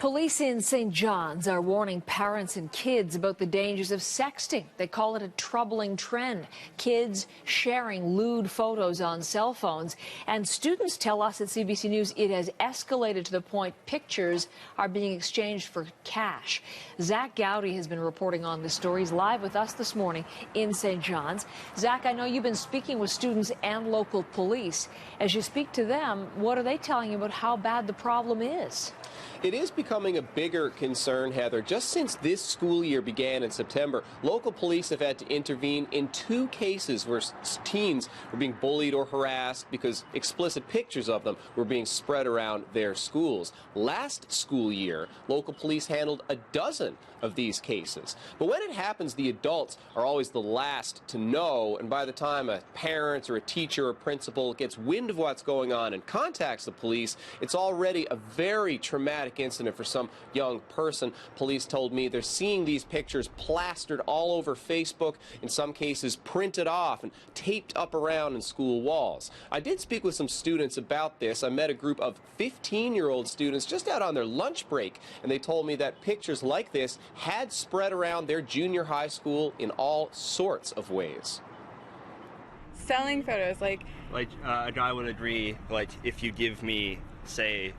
Police in St. John's are warning parents and kids about the dangers of sexting. They call it a troubling trend. Kids sharing lewd photos on cell phones. And students tell us at CBC News it has escalated to the point pictures are being exchanged for cash. Zach Gowdy has been reporting on this story. He's live with us this morning in St. John's. Zach, I know you've been speaking with students and local police. As you speak to them, what are they telling you about how bad the problem is? It is becoming a bigger concern, Heather. Just since this school year began in September, local police have had to intervene in 2 cases where teens were being bullied or harassed because explicit pictures of them were being spread around their schools. Last school year, local police handled a dozen of these cases. But when it happens, the adults are always the last to know, and by the time a parent or a teacher or principal gets wind of what's going on and contacts the police, it's already a very traumatic incident for some young person. Police told me they're seeing these pictures plastered all over Facebook, in some cases printed off and taped up around in school walls. I did speak with some students about this. I met a group of 15-year-old students just out on their lunch break, and they told me that pictures like this had spread around their junior high school in all sorts of ways. Selling photos, like a guy would agree, if you give me, say,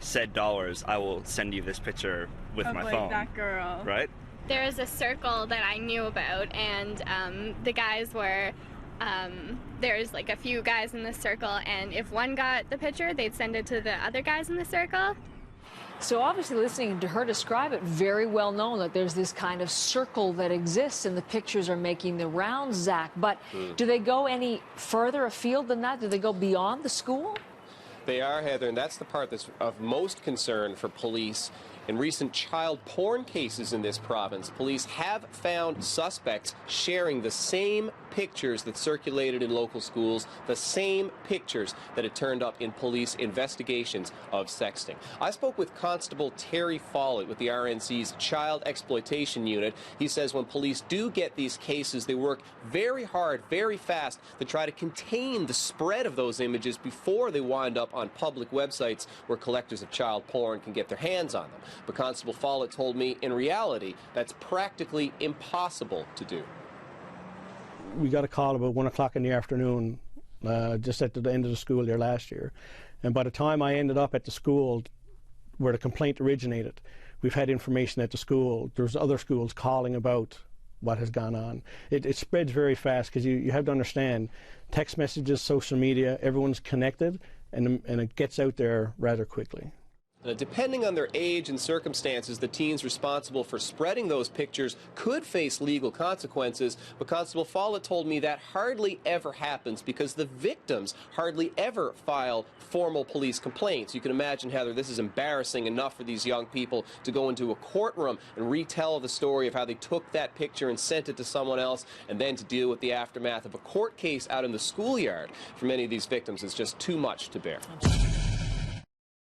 said dollars, I will send you this picture with my phone. That girl. Right? There was a circle that I knew about, and the guys were, there's a few guys in the circle, and if one got the picture, they'd send it to the other guys in the circle. So obviously, listening to her describe it, very well known that there's this kind of circle that exists and the pictures are making the rounds, Zach. But do they go any further afield than that? Do they go beyond the school? They are, Heather, and that's the part that's of most concern for police. In recent child porn cases in this province, police have found suspects sharing the same pictures that circulated in local schools, the same pictures that had turned up in police investigations of sexting. I spoke with Constable Terry Follett with the RNC's Child Exploitation Unit. He says when police do get these cases, they work very hard, very fast to try to contain the spread of those images before they wind up on public websites where collectors of child porn can get their hands on them. But Constable Follett told me, in reality, that's practically impossible to do. We got a call about 1 o'clock in the afternoon, just at the end of the school year last year. And by the time I ended up at the school where the complaint originated, we've had information at the school. There's other schools calling about what has gone on. It spreads very fast because you have to understand, text messages, social media, everyone's connected, and it gets out there rather quickly. Depending on their age and circumstances, the teens responsible for spreading those pictures could face legal consequences, but Constable Follett told me that hardly ever happens because the victims hardly ever file formal police complaints. You can imagine, Heather, this is embarrassing enough for these young people to go into a courtroom and retell the story of how they took that picture and sent it to someone else, and then to deal with the aftermath of a court case out in the schoolyard. For many of these victims, it's just too much to bear.